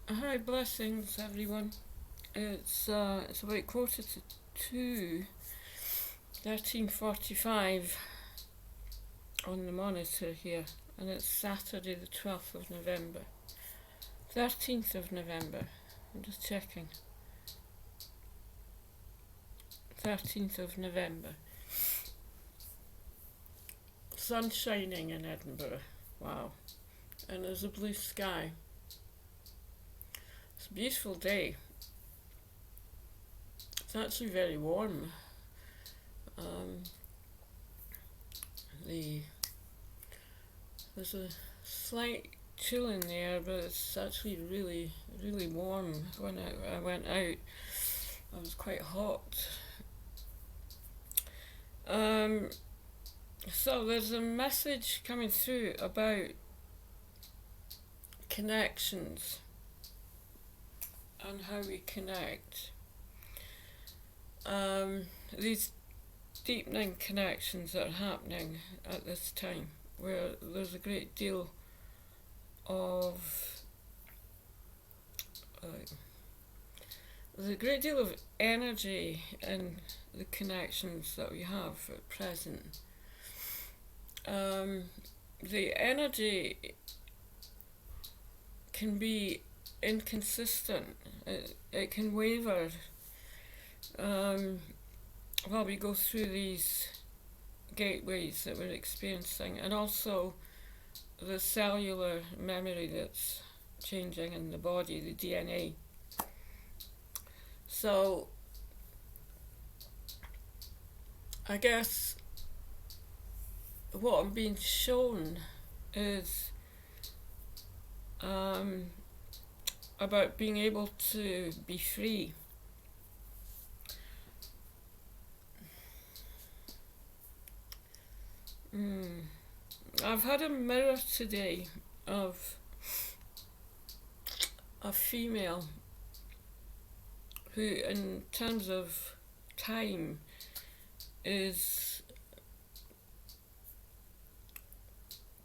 Hi, blessings, everyone. It's about quarter to two, 13:45 on the monitor here, and it's Saturday, the 12th of November, 13th of November. I'm just checking. 13th of November. Sun shining in Edinburgh. Wow. And there's a blue sky. It's a beautiful day. It's actually very warm. Um, the There's a slight chill in the air, but it's actually really, really warm. When I went out, I was quite hot. Um, so there's a message coming through about connections and how we connect. These deepening connections that are happening at this time, where there's a great deal of uh, there's a great deal of energy in the connections that we have at present. The energy can be inconsistent. It can waver while we go through these gateways that we're experiencing, and also the cellular memory that's changing in the body, the DNA. So, I guess what I'm being shown is about being able to be free. I've had a mirror today of a female who, in terms of time, is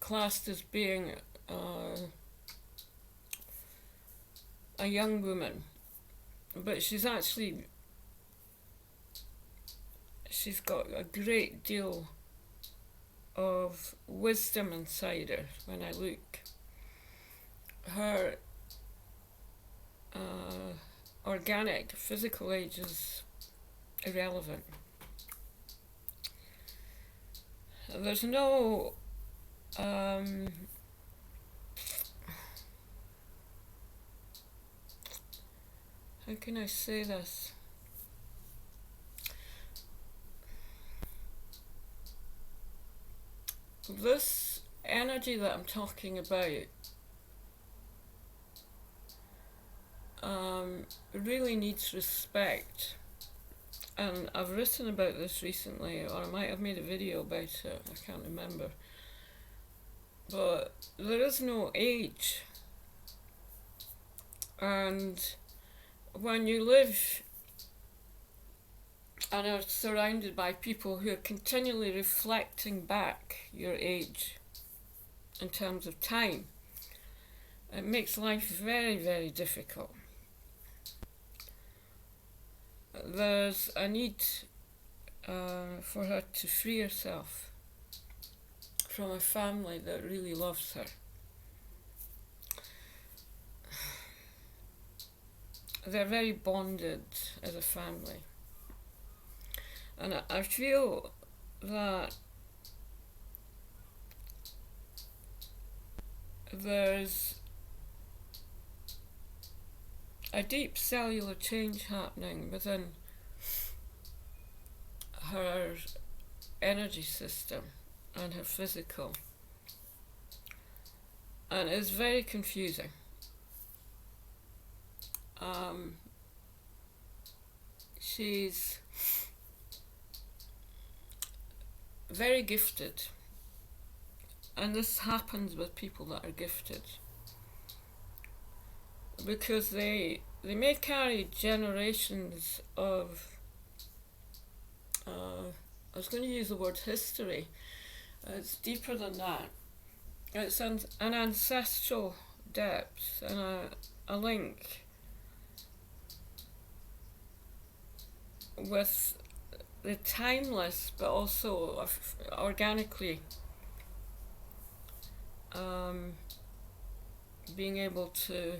classed as being a young woman, but she's got a great deal of wisdom inside her. When I look, her organic physical age is irrelevant. There's no how can I say this? This energy that I'm talking about really needs respect. And I've written about this recently, or I might have made a video about it, I can't remember. But there is no age. And when you live and are surrounded by people who are continually reflecting back your age in terms of time, it makes life very, very difficult. There's a need for her to free herself from a family that really loves her. They're very bonded as a family. And I feel that there's a deep cellular change happening within her energy system and her physical, and it's very confusing. She's very gifted, and this happens with people that are gifted because they may carry generations of I was going to use the word history. It's deeper than that. It's an ancestral depth and a link with the timeless, but also organically being able to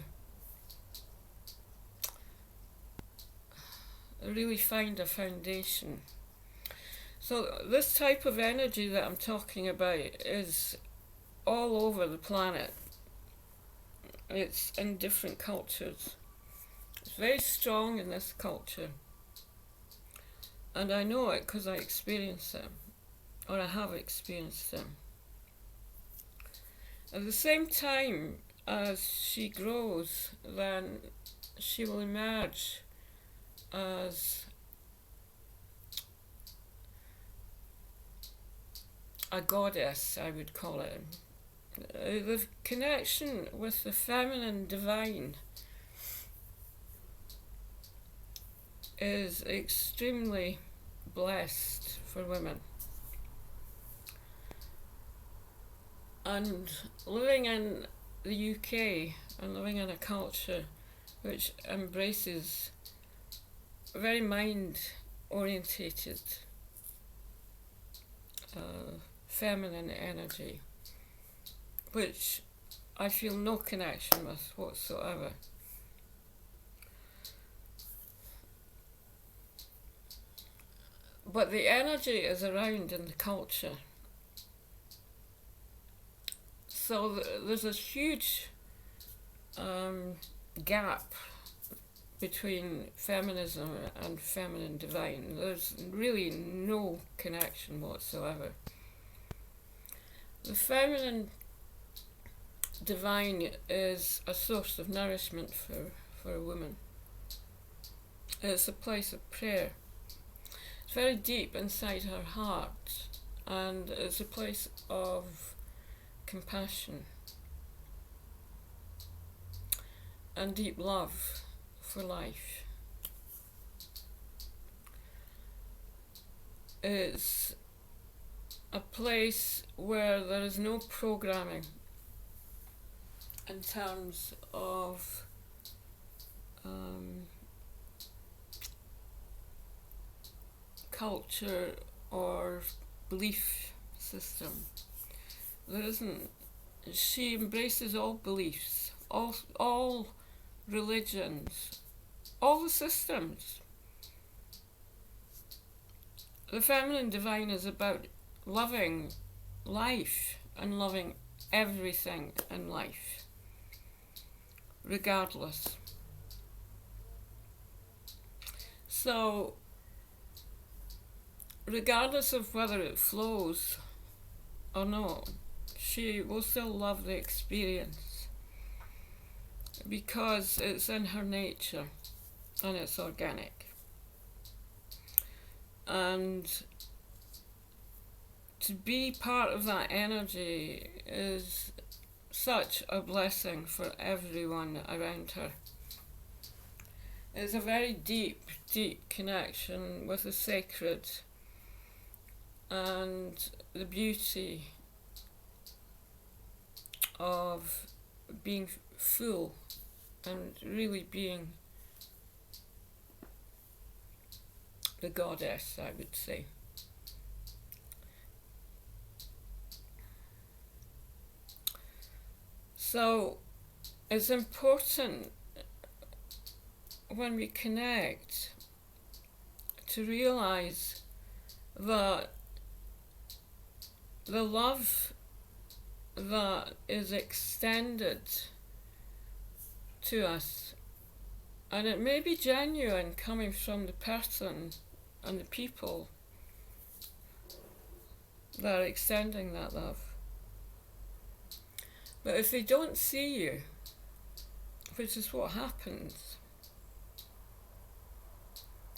really find a foundation. So this type of energy that I'm talking about is all over the planet. It's in different cultures. It's very strong in this culture. And I know it because I experience them, or I have experienced them. At the same time as she grows, then she will emerge as a goddess, I would call it. The connection with the feminine divine is extremely blessed for women. And living in the UK and living in a culture which embraces very mind-orientated feminine energy, which I feel no connection with whatsoever. But the energy is around in the culture. So there's a huge gap between feminism and feminine divine. There's really no connection whatsoever. The feminine divine is a source of nourishment for a woman. It's a place of prayer. It's very deep inside her heart, and it's a place of compassion and deep love for life. It's a place where there is no programming in terms of culture or belief system. There isn't. She embraces all beliefs, all religions, all the systems. The feminine divine is about loving life and loving everything in life, regardless. So, regardless of whether it flows or not, she will still love the experience because it's in her nature and it's organic. And to be part of that energy is such a blessing for everyone around her. It's a very deep, deep connection with the sacred and the beauty of being full and really being the goddess, I would say. So it's important when we connect to realize that the love that is extended to us, and it may be genuine coming from the person and the people that are extending that love. But if they don't see you, which is what happens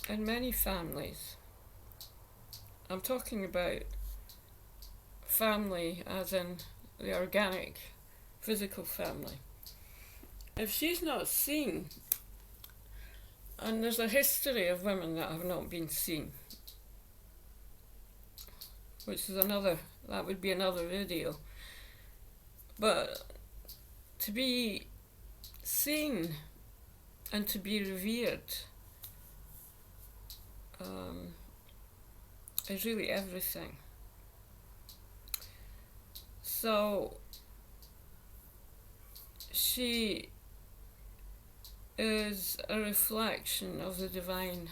in many families, I'm talking about family as in the organic, physical family. If she's not seen, and there's a history of women that have not been seen, which is that would be another video. But to be seen and to be revered is really everything. So she is a reflection of the divine.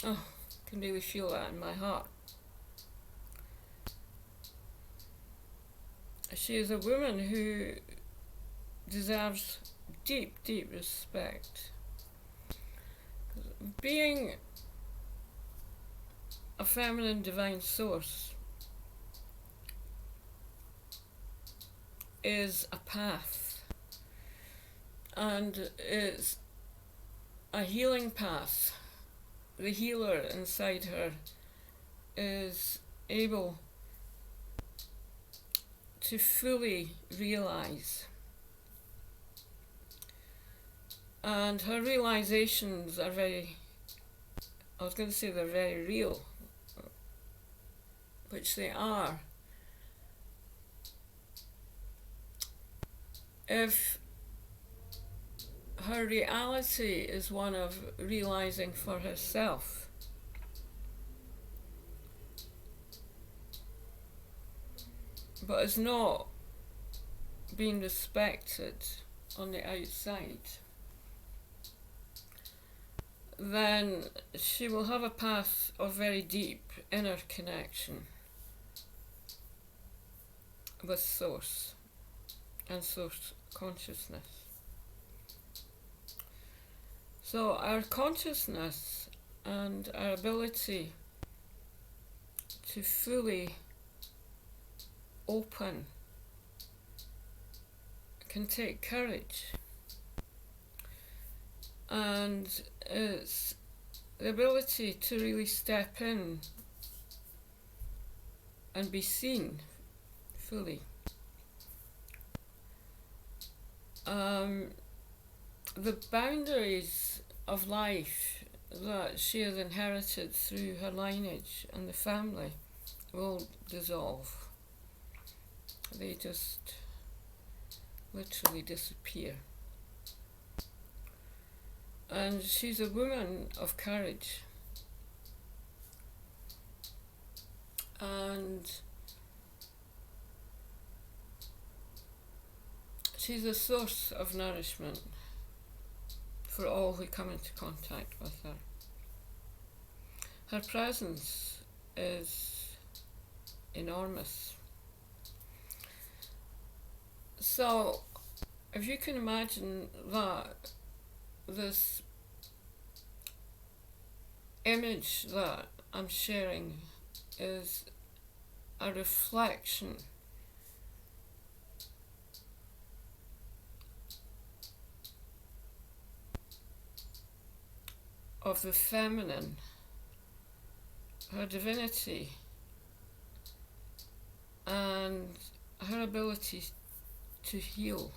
Oh, I can really feel that in my heart. She is a woman who deserves deep, deep respect. Being a feminine divine source is a path, and it's a healing path. The healer inside her is able to fully realize, and her realizations are very, I was going to say they're very real, which they are. If her reality is one of realizing for herself, but is not being respected on the outside, then she will have a path of very deep inner connection with Source and Source consciousness. So our consciousness and our ability to fully open can take courage, and it's the ability to really step in and be seen fully. The boundaries of life that she has inherited through her lineage and the family will dissolve. They just literally disappear. And she's a woman of courage. And she's a source of nourishment for all who come into contact with her. Her presence is enormous. So, if you can imagine that this image that I'm sharing is a reflection of the feminine, her divinity, and her ability to heal.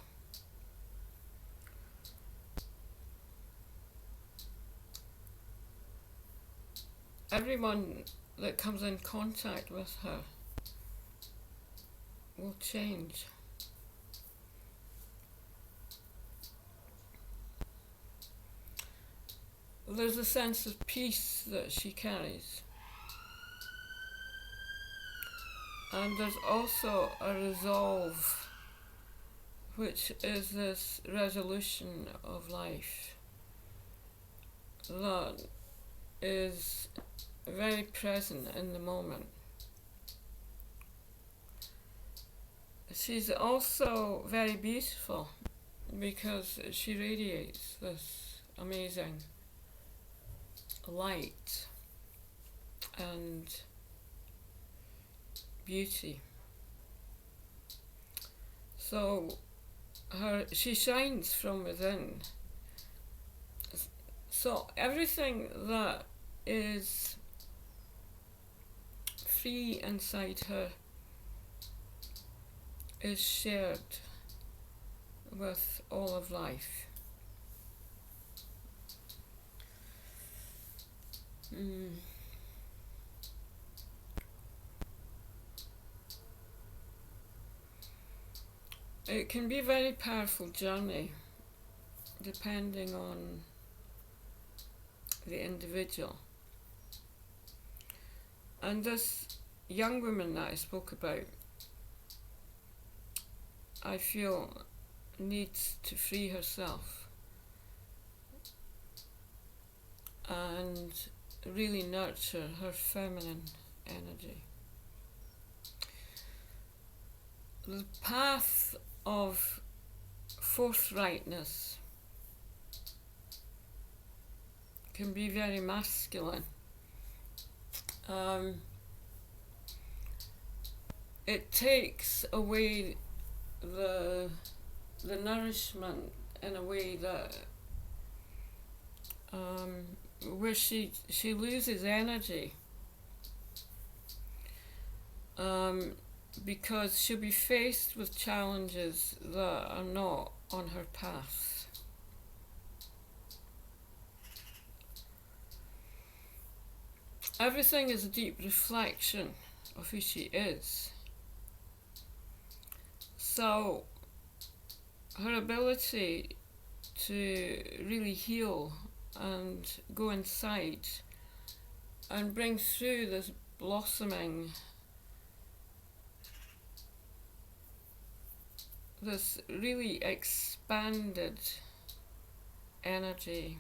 Everyone that comes in contact with her will change. There's a sense of peace that she carries. And there's also a resolve, which is this resolution of life that is very present in the moment. She's also very beautiful because she radiates this amazing light and beauty. So she shines from within. So everything that is free inside her is shared with all of life. it can be a very powerful journey depending on the individual. And this young woman that I spoke about, I feel, needs to free herself and really nurture her feminine energy. The path of forthrightness can be very masculine. It takes away the nourishment in a way that where she loses energy, because she'll be faced with challenges that are not on her path. Everything is a deep reflection of who she is. So her ability to really heal and go inside and bring through this blossoming, this really expanded energy.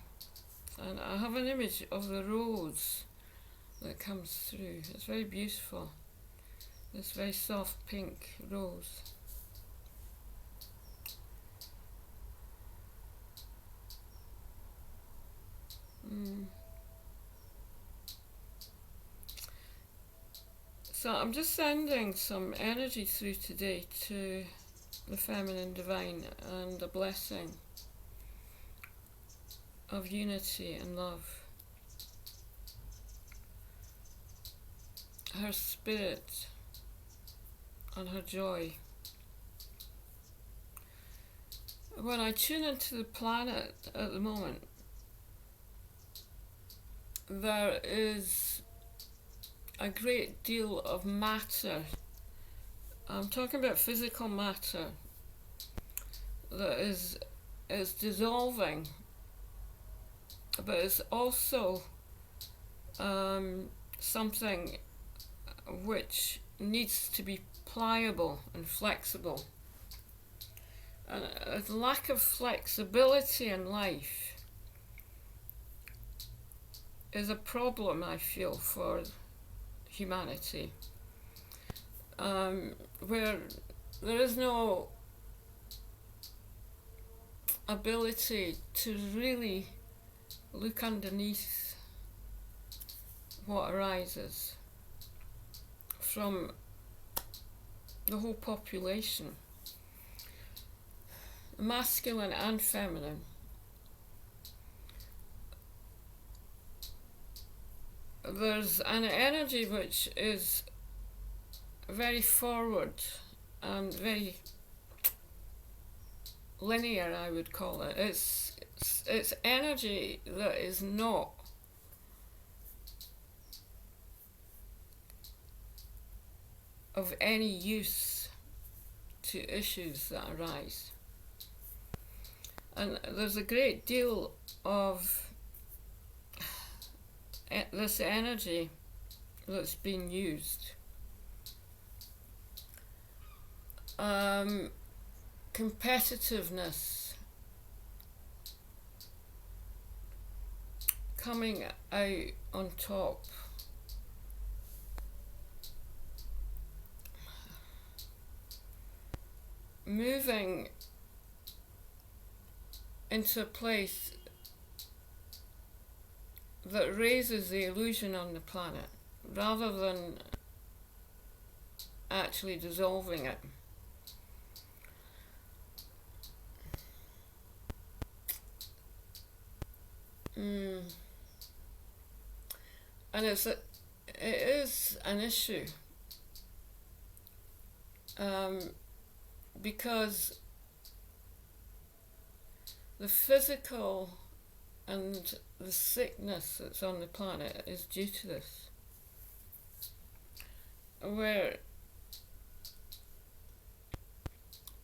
And I have an image of the rose that comes through. It's very beautiful. This very soft pink rose. So I'm just sending some energy through today to the feminine divine and a blessing of unity and love. Her spirit and her joy. When I tune into the planet at the moment, there is a great deal of matter. I'm talking about physical matter that is dissolving, but it's also something which needs to be pliable and flexible. And a lack of flexibility in life is a problem, I feel, for humanity, where there is no ability to really look underneath what arises from the whole population, masculine and feminine. There's an energy which is very forward and very linear, I would call it. It's energy that is not of any use to issues that arise. And there's a great deal of this energy that's being used. Competitiveness coming out on top. Moving into a place that raises the illusion on the planet rather than actually dissolving it. And it is an issue, because the physical and the sickness that's on the planet is due to this, where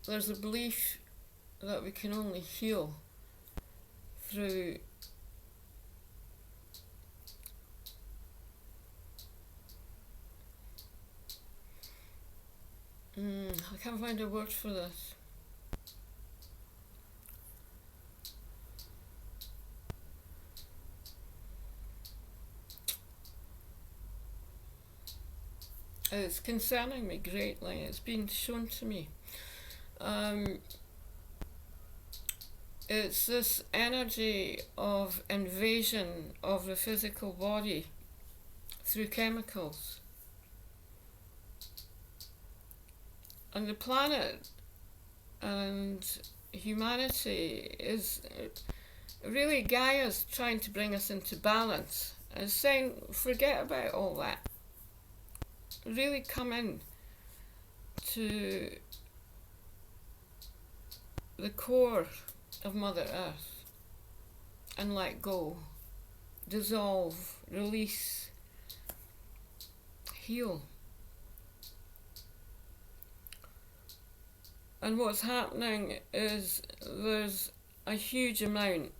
there's a belief that we can only heal through I can't find a word for this. It's concerning me greatly. It's been shown to me. It's this energy of invasion of the physical body through chemicals. And the planet and humanity is really Gaia's trying to bring us into balance and saying, forget about all that. Really come in to the core of Mother Earth and let go, dissolve, release, heal. And what's happening is there's a huge amount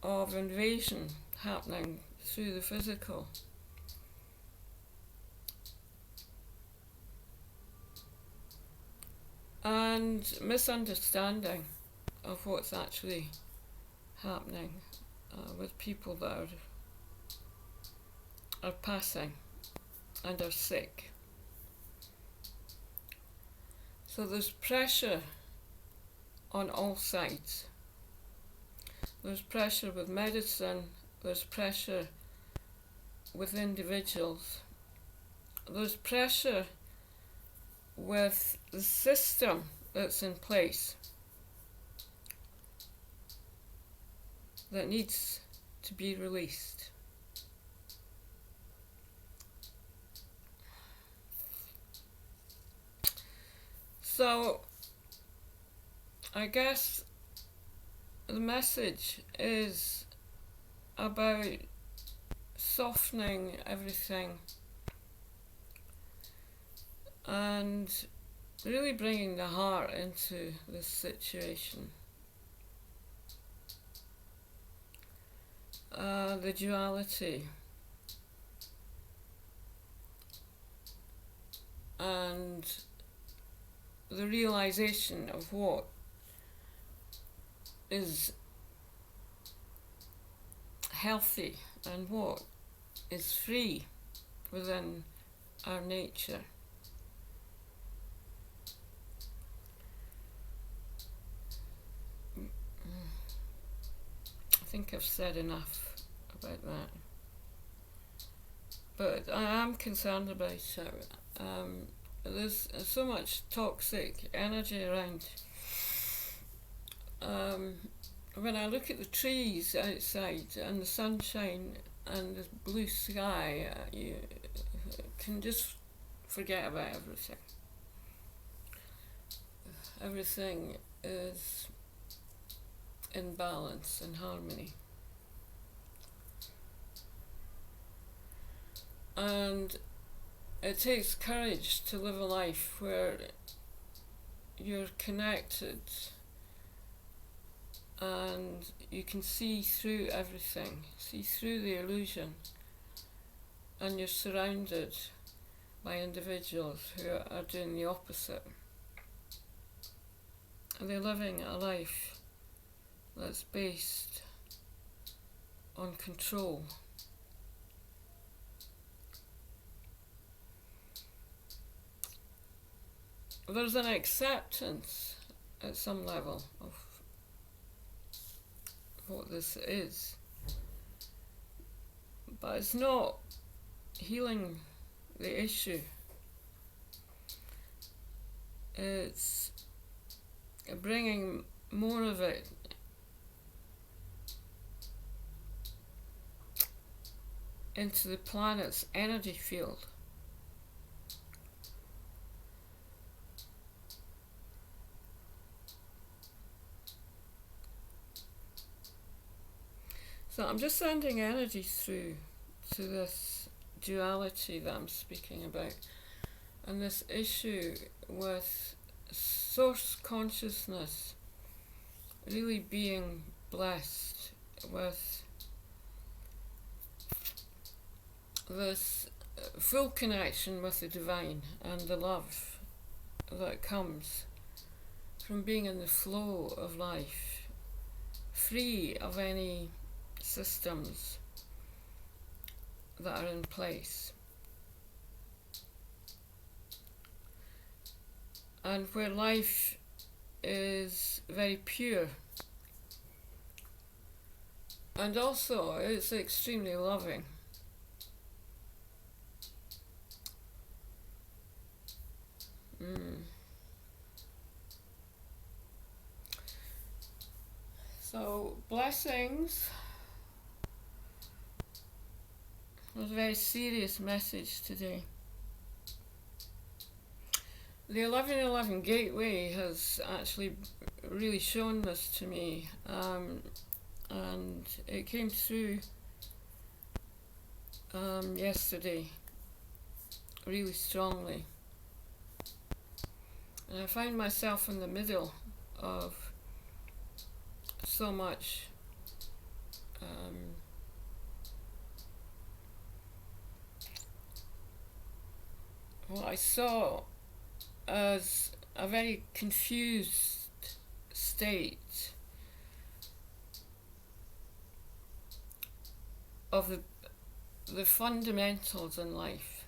of invasion happening through the physical. And misunderstanding of what's actually happening with people that are passing and are sick. So there's pressure on all sides. There's pressure with medicine, there's pressure with individuals, there's pressure with the system that's in place that needs to be released. So, I guess the message is about softening everything and really bringing the heart into this situation. The duality and the realization of what is healthy and what is free within our nature. I think I've said enough about that, but I am concerned about it. There's so much toxic energy around. When I look at the trees outside and the sunshine and the blue sky, you can just forget about everything. Everything is in balance and harmony. And it takes courage to live a life where you're connected and you can see through everything, see through the illusion, and you're surrounded by individuals who are doing the opposite. And they're living a life that's based on control. There's an acceptance at some level of what this is, but it's not healing the issue. It's bringing more of it into the planet's energy field. So I'm just sending energy through to this duality that I'm speaking about, and this issue with source consciousness really being blessed with this full connection with the divine and the love that comes from being in the flow of life, free of any systems that are in place, and where life is very pure, and also it's extremely loving. So, blessings. It was a very serious message today. The 1111 Gateway has actually really shown this to me, and it came through yesterday really strongly. And I find myself in the middle of so much what I saw as a very confused state of the fundamentals in life,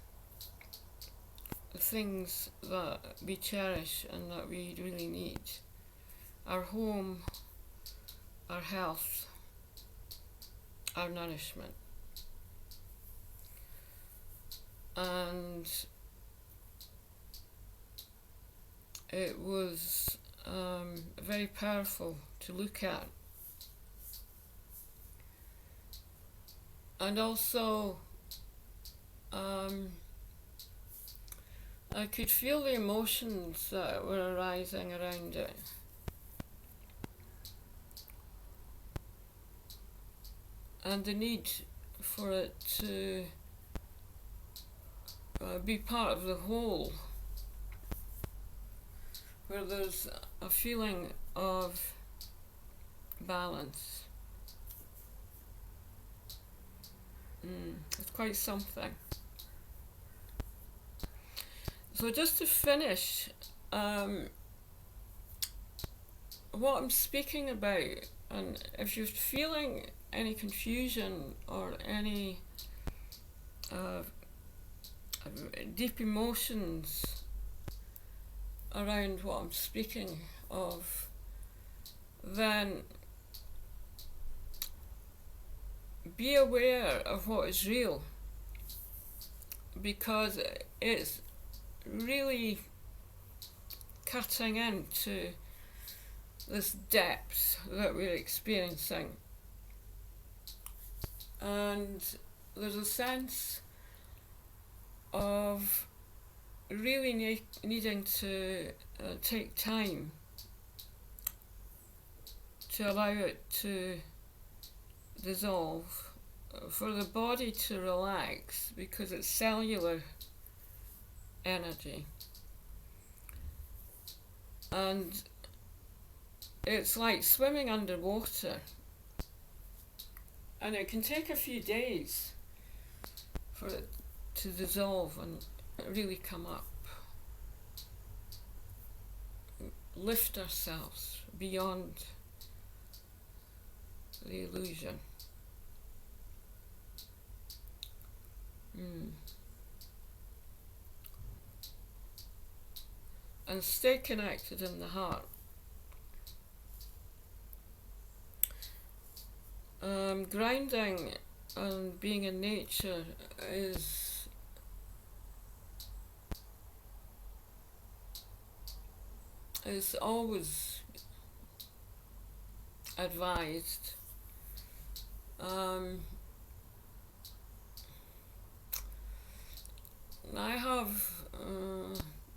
the things that we cherish and that we really need: our home, our health, our nourishment. And it was very powerful to look at. And also, I could feel the emotions that were arising around it. And the need for it to be part of the whole, where there's a feeling of balance. It's quite something. So just to finish, what I'm speaking about, and if you're feeling any confusion or any deep emotions around what I'm speaking of, then be aware of what is real, because it's really cutting into this depth that we're experiencing. And there's a sense of really needing to take time to allow it to dissolve, for the body to relax, because it's cellular energy. And it's like swimming underwater, and it can take a few days for it to dissolve and really come up. Lift ourselves beyond the illusion. And stay connected in the heart. Grounding and being in nature is always advised.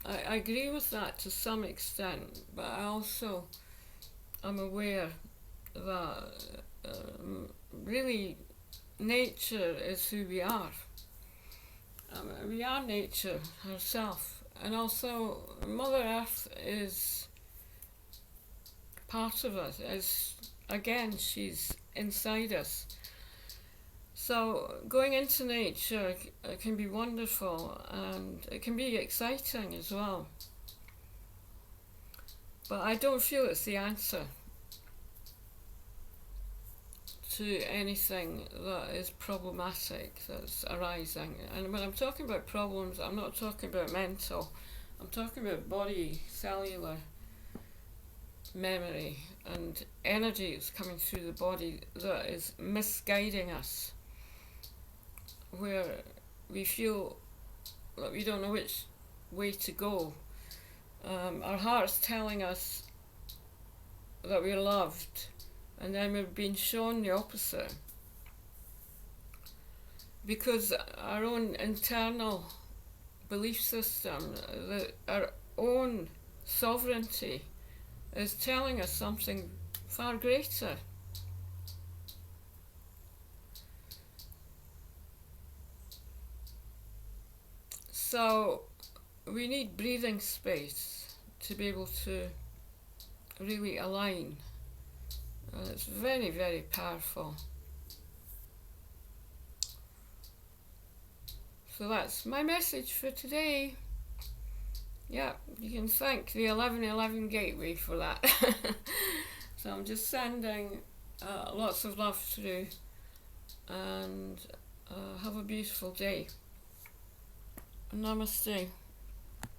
I agree with that to some extent, but I also am aware that really nature is who we are. We are nature herself, and also Mother Earth is part of us. As again, she's inside us. So going into nature can be wonderful, and it can be exciting as well. But I don't feel it's the answer to anything that is problematic that's arising. And when I'm talking about problems, I'm not talking about mental, I'm talking about body, cellular, memory, and energy that's coming through the body that is misguiding us, where we feel that we don't know which way to go. Our heart's telling us that we're loved, and then we're being shown the opposite, because our own internal belief system, our own sovereignty, is telling us something far greater. So we need breathing space to be able to really align, and it's very, very powerful. So that's my message for today. Yeah, you can thank the 1111 Gateway for that. So I'm just sending lots of love through, and have a beautiful day. Namaste.